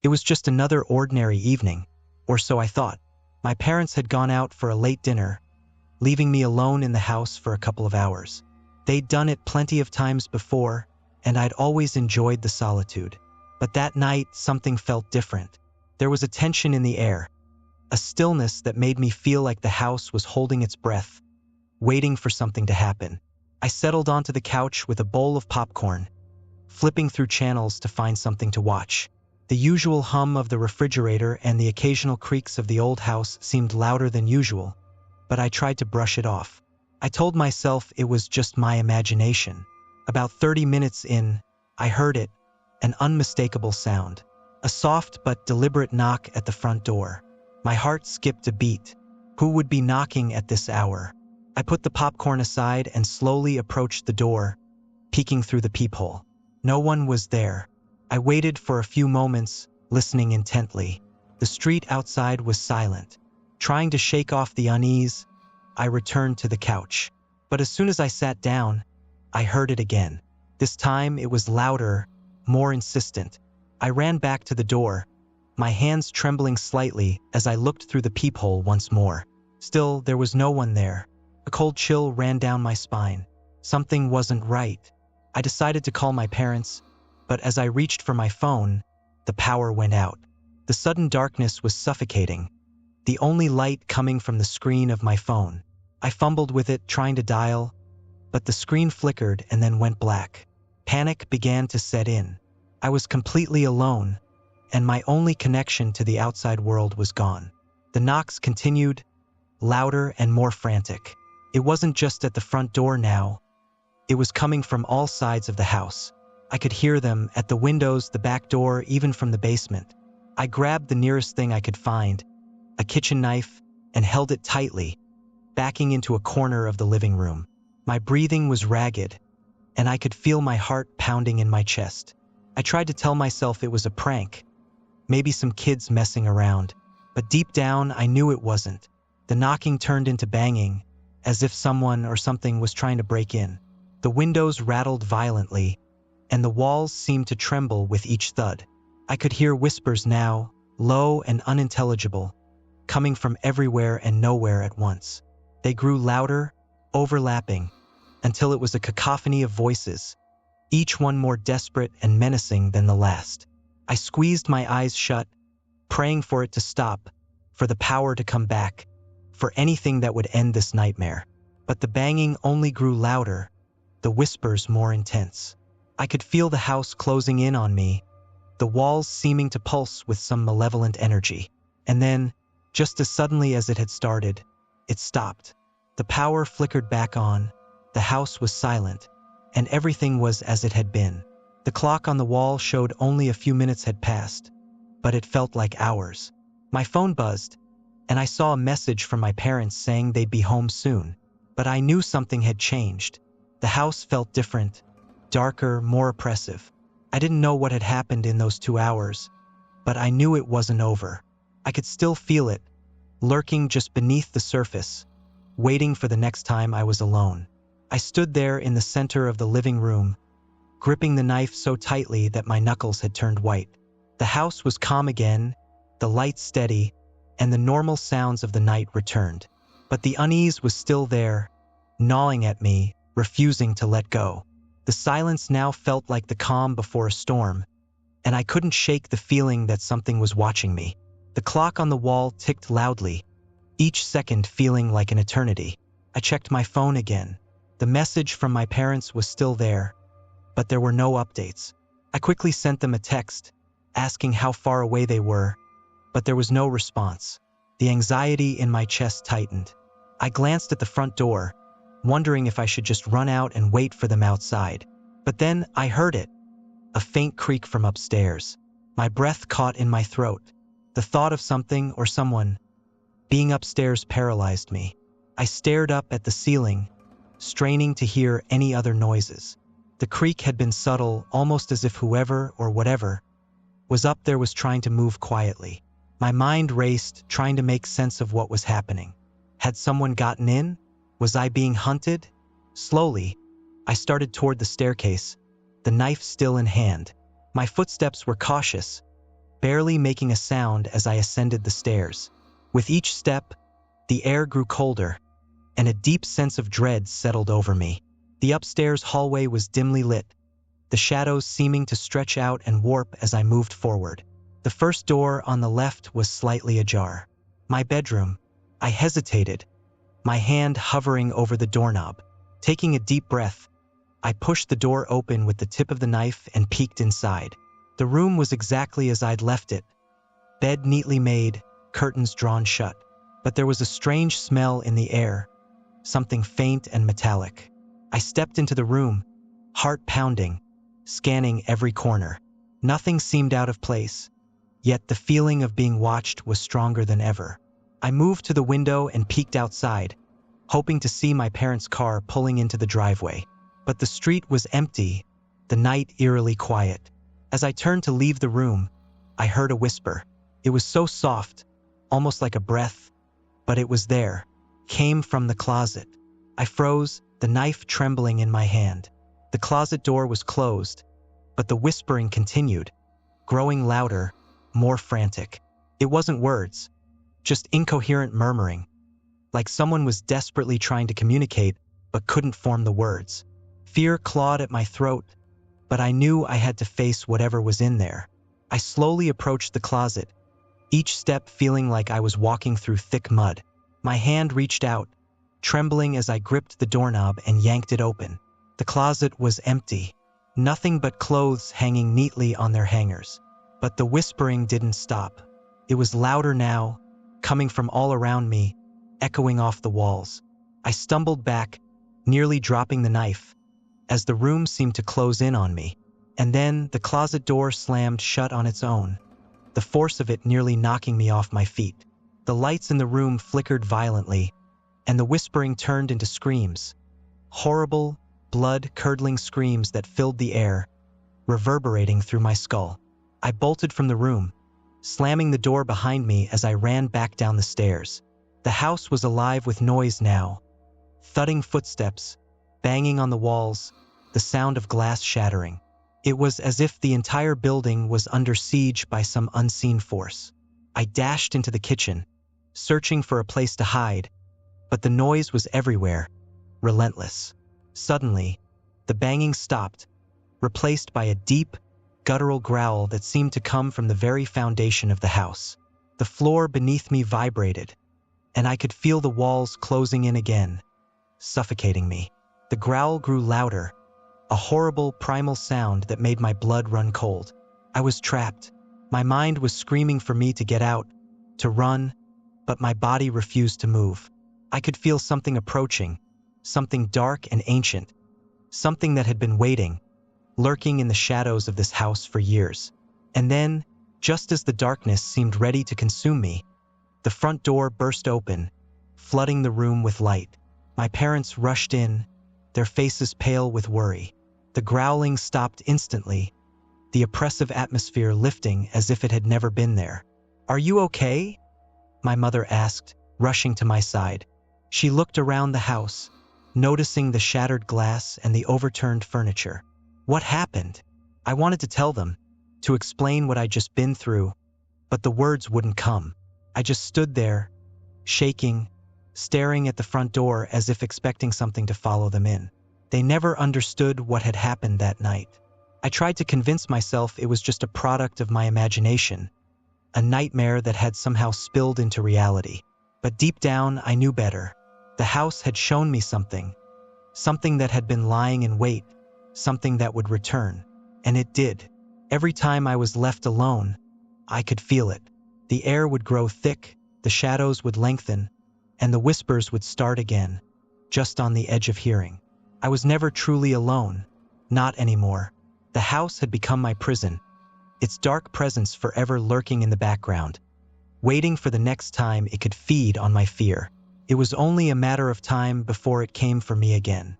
It was just another ordinary evening, or so I thought. My parents had gone out for a late dinner, leaving me alone in the house for a couple of hours. They'd done it plenty of times before, and I'd always enjoyed the solitude. But that night, something felt different. There was a tension in the air, a stillness that made me feel like the house was holding its breath, waiting for something to happen. I settled onto the couch with a bowl of popcorn, flipping through channels to find something to watch. The usual hum of the refrigerator and the occasional creaks of the old house seemed louder than usual, but I tried to brush it off. I told myself it was just my imagination. About 30 minutes in, I heard it, an unmistakable sound. A soft but deliberate knock at the front door. My heart skipped a beat. Who would be knocking at this hour? I put the popcorn aside and slowly approached the door, peeking through the peephole. No one was there. I waited for a few moments, listening intently. The street outside was silent. Trying to shake off the unease, I returned to the couch. But as soon as I sat down, I heard it again. This time it was louder, more insistent. I ran back to the door, my hands trembling slightly as I looked through the peephole once more. Still, there was no one there. A cold chill ran down my spine. Something wasn't right. I decided to call my parents, but as I reached for my phone, the power went out. The sudden darkness was suffocating, the only light coming from the screen of my phone. I fumbled with it, trying to dial, but the screen flickered and then went black. Panic began to set in. I was completely alone, and my only connection to the outside world was gone. The knocks continued, louder and more frantic. It wasn't just at the front door now. It was coming from all sides of the house. I could hear them at the windows, the back door, even from the basement. I grabbed the nearest thing I could find, a kitchen knife, and held it tightly, backing into a corner of the living room. My breathing was ragged, and I could feel my heart pounding in my chest. I tried to tell myself it was a prank, maybe some kids messing around, but deep down I knew it wasn't. The knocking turned into banging, as if someone or something was trying to break in. The windows rattled violently, and the walls seemed to tremble with each thud. I could hear whispers now, low and unintelligible, coming from everywhere and nowhere at once. They grew louder, overlapping, until it was a cacophony of voices, each one more desperate and menacing than the last. I squeezed my eyes shut, praying for it to stop, for the power to come back, for anything that would end this nightmare. But the banging only grew louder, the whispers more intense. I could feel the house closing in on me, the walls seeming to pulse with some malevolent energy. And then, just as suddenly as it had started, it stopped. The power flickered back on, the house was silent, and everything was as it had been. The clock on the wall showed only a few minutes had passed, but it felt like hours. My phone buzzed, and I saw a message from my parents saying they'd be home soon. But I knew something had changed. The house felt different, darker, more oppressive. I didn't know what had happened in those 2 hours, but I knew it wasn't over. I could still feel it, lurking just beneath the surface, waiting for the next time I was alone. I stood there in the center of the living room, gripping the knife so tightly that my knuckles had turned white. The house was calm again, the lights steady, and the normal sounds of the night returned. But the unease was still there, gnawing at me, refusing to let go. The silence now felt like the calm before a storm, and I couldn't shake the feeling that something was watching me. The clock on the wall ticked loudly, each second feeling like an eternity. I checked my phone again. The message from my parents was still there, but there were no updates. I quickly sent them a text, asking how far away they were, but there was no response. The anxiety in my chest tightened. I glanced at the front door, wondering if I should just run out and wait for them outside. But then I heard it, a faint creak from upstairs. My breath caught in my throat. The thought of something or someone being upstairs paralyzed me. I stared up at the ceiling, straining to hear any other noises. The creak had been subtle, almost as if whoever or whatever was up there was trying to move quietly. My mind raced, trying to make sense of what was happening. Had someone gotten in? Was I being hunted? Slowly, I started toward the staircase, the knife still in hand. My footsteps were cautious, barely making a sound as I ascended the stairs. With each step, the air grew colder, and a deep sense of dread settled over me. The upstairs hallway was dimly lit, the shadows seeming to stretch out and warp as I moved forward. The first door on the left was slightly ajar. My bedroom. I hesitated, my hand hovering over the doorknob. Taking a deep breath, I pushed the door open with the tip of the knife and peeked inside. The room was exactly as I'd left it. Bed neatly made, curtains drawn shut. But there was a strange smell in the air, something faint and metallic. I stepped into the room, heart pounding, scanning every corner. Nothing seemed out of place, yet the feeling of being watched was stronger than ever. I moved to the window and peeked outside, hoping to see my parents' car pulling into the driveway. But the street was empty, the night eerily quiet. As I turned to leave the room, I heard a whisper. It was so soft, almost like a breath, but it was there, came from the closet. I froze, the knife trembling in my hand. The closet door was closed, but the whispering continued, growing louder, more frantic. It wasn't words, just incoherent murmuring, like someone was desperately trying to communicate but couldn't form the words. Fear clawed at my throat, but I knew I had to face whatever was in there. I slowly approached the closet, each step feeling like I was walking through thick mud. My hand reached out, trembling as I gripped the doorknob and yanked it open. The closet was empty, nothing but clothes hanging neatly on their hangers. But the whispering didn't stop. It was louder now, coming from all around me, echoing off the walls. I stumbled back, nearly dropping the knife, as the room seemed to close in on me. And then the closet door slammed shut on its own, the force of it nearly knocking me off my feet. The lights in the room flickered violently, and the whispering turned into screams. Horrible, blood-curdling screams that filled the air, reverberating through my skull. I bolted from the room, slamming the door behind me as I ran back down the stairs. The house was alive with noise now. Thudding footsteps, banging on the walls, the sound of glass shattering. It was as if the entire building was under siege by some unseen force. I dashed into the kitchen, searching for a place to hide, but the noise was everywhere, relentless. Suddenly, the banging stopped, replaced by a deep, guttural growl that seemed to come from the very foundation of the house. The floor beneath me vibrated, and I could feel the walls closing in again, suffocating me. The growl grew louder, a horrible primal sound that made my blood run cold. I was trapped. My mind was screaming for me to get out, to run, but my body refused to move. I could feel something approaching, something dark and ancient, something that had been waiting, lurking in the shadows of this house for years. And then, just as the darkness seemed ready to consume me, the front door burst open, flooding the room with light. My parents rushed in, their faces pale with worry. The growling stopped instantly, the oppressive atmosphere lifting as if it had never been there. "Are you okay?" my mother asked, rushing to my side. She looked around the house, noticing the shattered glass and the overturned furniture. What happened? I wanted to tell them, to explain what I'd just been through, but the words wouldn't come. I just stood there, shaking, staring at the front door as if expecting something to follow them in. They never understood what had happened that night. I tried to convince myself it was just a product of my imagination, a nightmare that had somehow spilled into reality. But deep down, I knew better. The house had shown me something that had been lying in wait, something that would return. And it did. Every time I was left alone, I could feel it. The air would grow thick, the shadows would lengthen, and the whispers would start again, just on the edge of hearing. I was never truly alone, not anymore. The house had become my prison, its dark presence forever lurking in the background, waiting for the next time it could feed on my fear. It was only a matter of time before it came for me again.